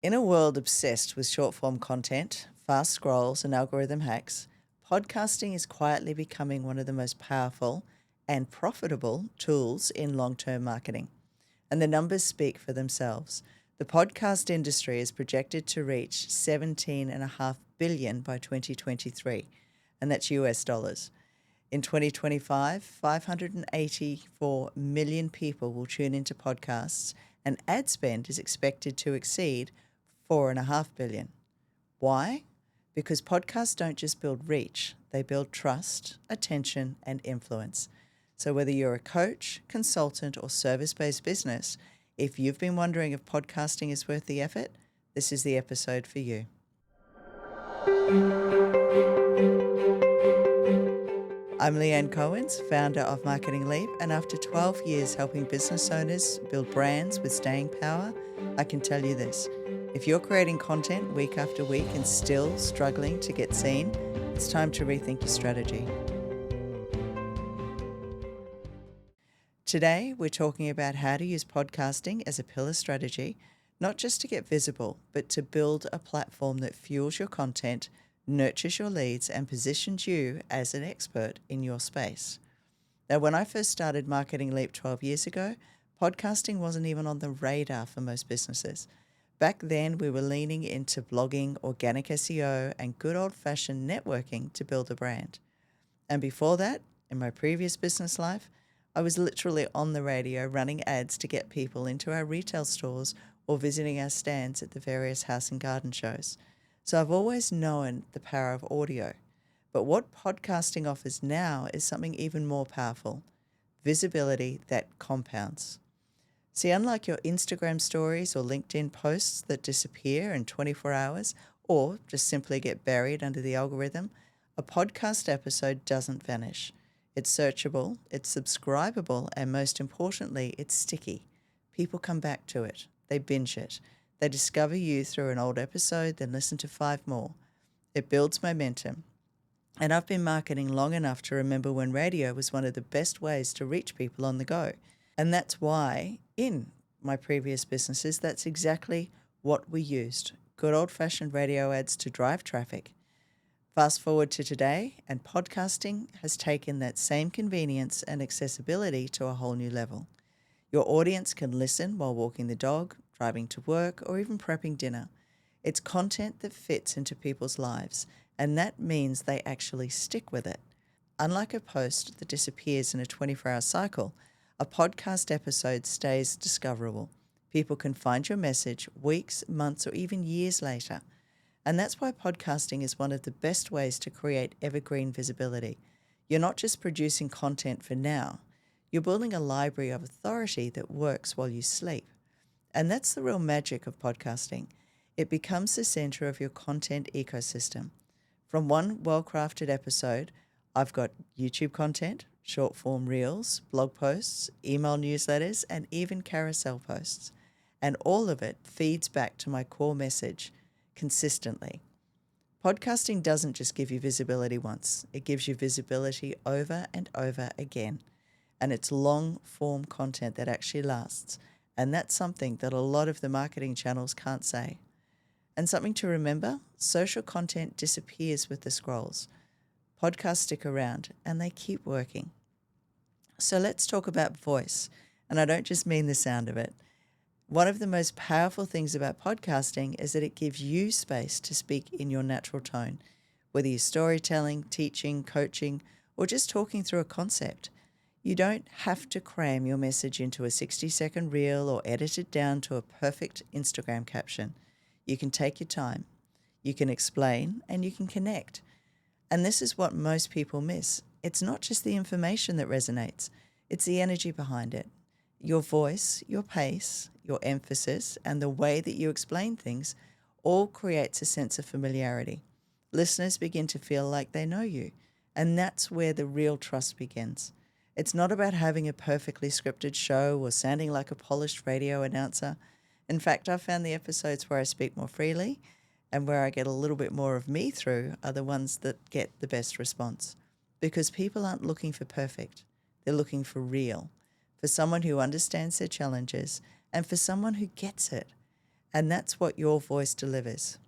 In a world obsessed with short form content, fast scrolls, and algorithm hacks, podcasting is quietly becoming one of the most powerful and profitable tools in long term marketing. And the numbers speak for themselves. The podcast industry is projected to reach 17.5 billion by 2023, and that's US dollars. In 2025, 584 million people will tune into podcasts, and ad spend is expected to exceed 4.5 billion. Why? Because podcasts don't just build reach, they build trust, attention, and influence. So whether you're a coach, consultant, or service-based business, if you've been wondering if podcasting is worth the effort, this is the episode for you. I'm Leanne Cohens, founder of Marketing Leap, and after 12 years helping business owners build brands with staying power, I can tell you this. If you're creating content week after week and still struggling to get seen, it's time to rethink your strategy. Today, we're talking about how to use podcasting as a pillar strategy, not just to get visible, but to build a platform that fuels your content, nurtures your leads, and positions you as an expert in your space. Now, when I first started Marketing Leap 12 years ago, podcasting wasn't even on the radar for most businesses. Back then, we were leaning into blogging, organic SEO, and good old-fashioned networking to build a brand. And before that, in my previous business life, I was literally on the radio running ads to get people into our retail stores or visiting our stands at the various house and garden shows. So I've always known the power of audio. But what podcasting offers now is something even more powerful: visibility that compounds. See, unlike your Instagram stories or LinkedIn posts that disappear in 24 hours or just simply get buried under the algorithm, a podcast episode doesn't vanish. It's searchable, it's subscribable, and most importantly, it's sticky. People come back to it. They binge it. They discover you through an old episode, then listen to 5 more. It builds momentum. And I've been marketing long enough to remember when radio was one of the best ways to reach people on the go. And that's why in my previous businesses, that's exactly what we used. Good old-fashioned radio ads to drive traffic. Fast forward to today, and podcasting has taken that same convenience and accessibility to a whole new level. Your audience can listen while walking the dog, driving to work, or even prepping dinner. It's content that fits into people's lives, and that means they actually stick with it. Unlike a post that disappears in a 24-hour cycle, a podcast episode stays discoverable. People can find your message weeks, months, or even years later. And that's why podcasting is one of the best ways to create evergreen visibility. You're not just producing content for now. You're building a library of authority that works while you sleep. And that's the real magic of podcasting. It becomes the center of your content ecosystem. From one well-crafted episode, I've got YouTube content, short-form reels, blog posts, email newsletters, and even carousel posts. And all of it feeds back to my core message consistently. Podcasting doesn't just give you visibility once. It gives you visibility over and over again. And it's long-form content that actually lasts. And that's something that a lot of the marketing channels can't say. And something to remember, social content disappears with the scrolls. Podcasts stick around and they keep working. So let's talk about voice. And I don't just mean the sound of it. One of the most powerful things about podcasting is that it gives you space to speak in your natural tone, whether you're storytelling, teaching, coaching, or just talking through a concept. You don't have to cram your message into a 60-second reel or edit it down to a perfect Instagram caption. You can take your time, you can explain, and you can connect. And this is what most people miss. It's not just the information that resonates, it's the energy behind it. Your voice, your pace, your emphasis, and the way that you explain things all creates a sense of familiarity. Listeners begin to feel like they know you, and that's where the real trust begins. It's not about having a perfectly scripted show or sounding like a polished radio announcer. In fact, I've found the episodes where I speak more freely and where I get a little bit more of me through are the ones that get the best response. Because people aren't looking for perfect. They're looking for real, for someone who understands their challenges and for someone who gets it. And that's what your voice delivers.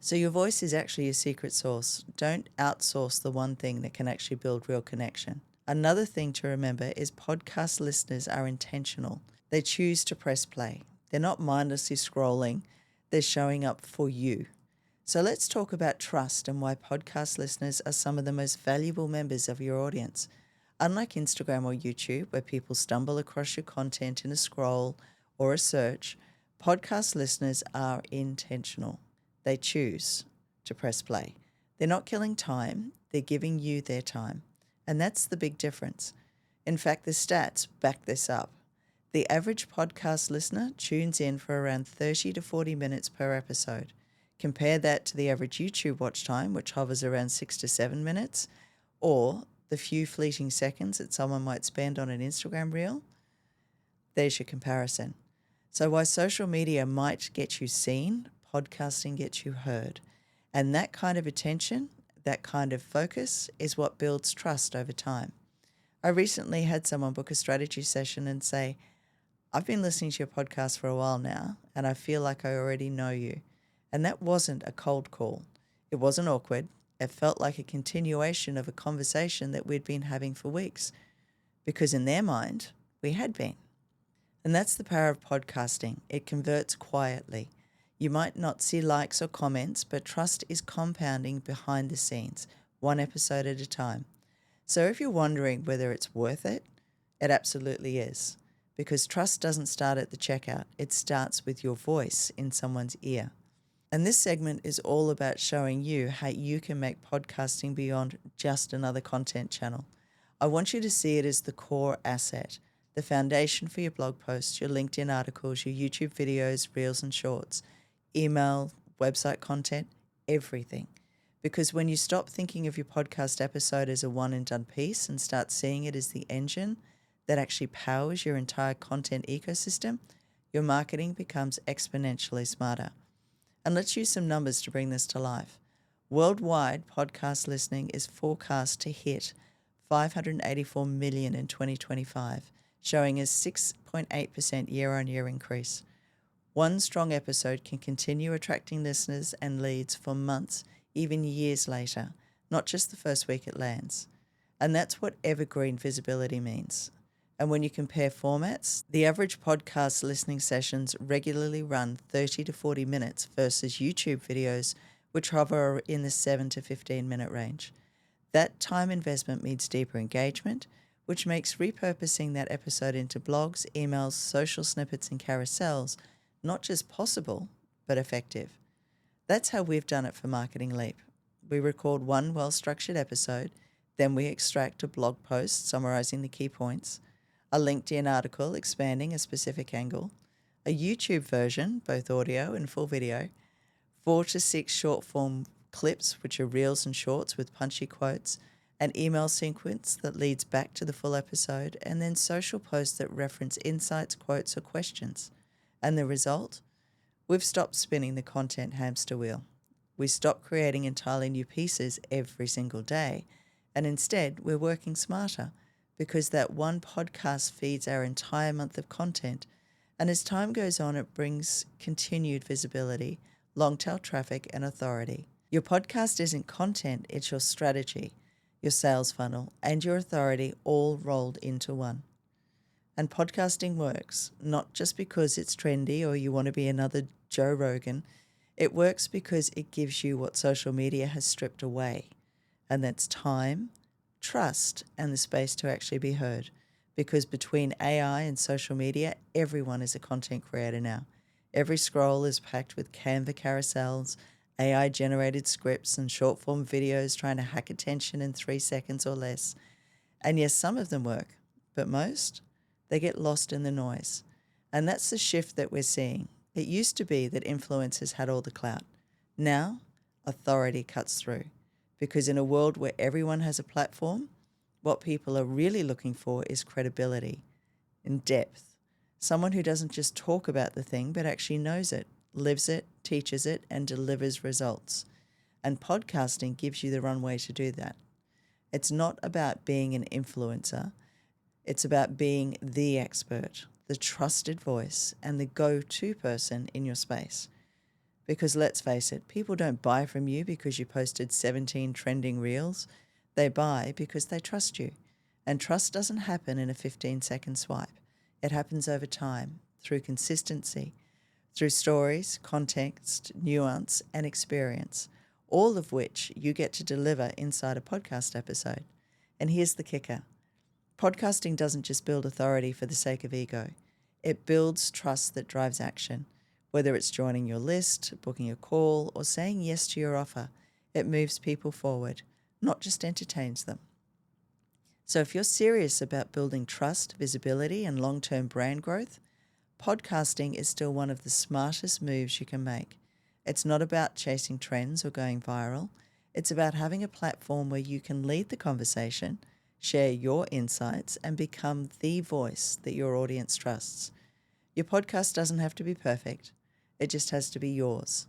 So your voice is actually your secret sauce. Don't outsource the one thing that can actually build real connection. Another thing to remember is podcast listeners are intentional. They choose to press play. They're not mindlessly scrolling. They're showing up for you. So let's talk about trust and why podcast listeners are some of the most valuable members of your audience. Unlike Instagram or YouTube, where people stumble across your content in a scroll or a search, podcast listeners are intentional. They choose to press play. They're not killing time, they're giving you their time. And that's the big difference. In fact, the stats back this up. The average podcast listener tunes in for around 30 to 40 minutes per episode. Compare that to the average YouTube watch time, which hovers around 6 to 7 minutes, or the few fleeting seconds that someone might spend on an Instagram reel. There's your comparison. So while social media might get you seen, podcasting gets you heard. And that kind of attention, that kind of focus is what builds trust over time. I recently had someone book a strategy session and say, I've been listening to your podcast for a while now, and I feel like I already know you. And that wasn't a cold call. It wasn't awkward. It felt like a continuation of a conversation that we'd been having for weeks, because in their mind, we had been. And that's the power of podcasting. It converts quietly. You might not see likes or comments, but trust is compounding behind the scenes, one episode at a time. So if you're wondering whether it's worth it, it absolutely is. Because trust doesn't start at the checkout. It starts with your voice in someone's ear. And this segment is all about showing you how you can make podcasting beyond just another content channel. I want you to see it as the core asset, the foundation for your blog posts, your LinkedIn articles, your YouTube videos, reels and shorts, email, website content, everything. Because when you stop thinking of your podcast episode as a one and done piece and start seeing it as the engine that actually powers your entire content ecosystem, your marketing becomes exponentially smarter. And let's use some numbers to bring this to life. Worldwide, podcast listening is forecast to hit 584 million in 2025, showing a 6.8% year-on-year increase. One strong episode can continue attracting listeners and leads for months, even years later, not just the first week it lands. And that's what evergreen visibility means. And when you compare formats, the average podcast listening sessions regularly run 30 to 40 minutes versus YouTube videos, which hover in the 7 to 15 minute range. That time investment means deeper engagement, which makes repurposing that episode into blogs, emails, social snippets, and carousels not just possible, but effective. That's how we've done it for Marketing Leap. We record one well-structured episode, then we extract a blog post summarizing the key points, a LinkedIn article expanding a specific angle, a YouTube version, both audio and full video, 4 to 6 short-form clips, which are reels and shorts with punchy quotes, an email sequence that leads back to the full episode, and then social posts that reference insights, quotes, or questions. And the result? We've stopped spinning the content hamster wheel. We stopped creating entirely new pieces every single day, and instead we're working smarter because that one podcast feeds our entire month of content, and as time goes on, it brings continued visibility, long-tail traffic, and authority. Your podcast isn't content, it's your strategy, your sales funnel, and your authority all rolled into one. And podcasting works, not just because it's trendy or you want to be another Joe Rogan. It works because it gives you what social media has stripped away, and that's time, trust, and the space to actually be heard. Because between AI and social media, everyone is a content creator now. Every scroll is packed with Canva carousels, AI-generated scripts, and short-form videos trying to hack attention in 3 seconds or less. And yes, some of them work, but most, they get lost in the noise. And that's the shift that we're seeing. It used to be that influencers had all the clout. Now, authority cuts through. Because in a world where everyone has a platform, what people are really looking for is credibility and depth. Someone who doesn't just talk about the thing, but actually knows it, lives it, teaches it, and delivers results. And podcasting gives you the runway to do that. It's not about being an influencer. It's about being the expert, the trusted voice, and the go-to person in your space. Because let's face it, people don't buy from you because you posted 17 trending reels. They buy because they trust you. And trust doesn't happen in a 15-second swipe. It happens over time, through consistency, through stories, context, nuance, and experience, all of which you get to deliver inside a podcast episode. And here's the kicker. Podcasting doesn't just build authority for the sake of ego. It builds trust that drives action. Whether it's joining your list, booking a call, or saying yes to your offer, it moves people forward, not just entertains them. So if you're serious about building trust, visibility, and long-term brand growth, podcasting is still one of the smartest moves you can make. It's not about chasing trends or going viral. It's about having a platform where you can lead the conversation, share your insights, and become the voice that your audience trusts. Your podcast doesn't have to be perfect. It just has to be yours.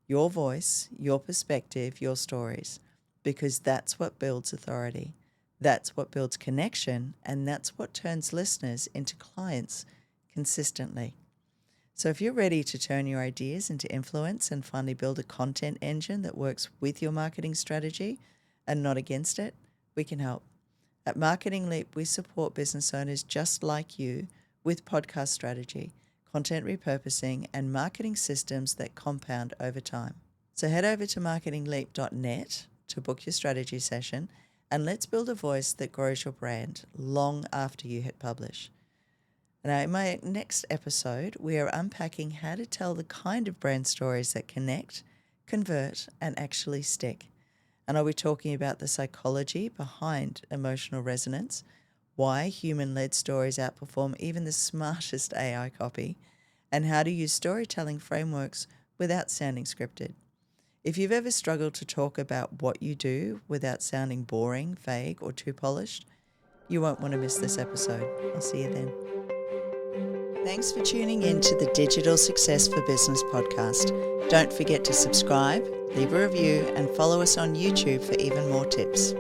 Your voice, your perspective, your stories. Because that's what builds authority. That's what builds connection, and that's what turns listeners into clients consistently. So if you're ready to turn your ideas into influence and finally build a content engine that works with your marketing strategy and not against it, we can help. At Marketing Leap, we support business owners just like you with podcast strategy, content repurposing, and marketing systems that compound over time. So head over to marketingleap.net to book your strategy session, and let's build a voice that grows your brand long after you hit publish. Now, in my next episode, we are unpacking how to tell the kind of brand stories that connect, convert, and actually stick. And I'll be talking about the psychology behind emotional resonance, why human-led stories outperform even the smartest AI copy, and how to use storytelling frameworks without sounding scripted. If you've ever struggled to talk about what you do without sounding boring, vague, or too polished, you won't want to miss this episode. I'll see you then. Thanks for tuning in to the Digital Success for Business podcast. Don't forget to subscribe, leave a review, and follow us on YouTube for even more tips.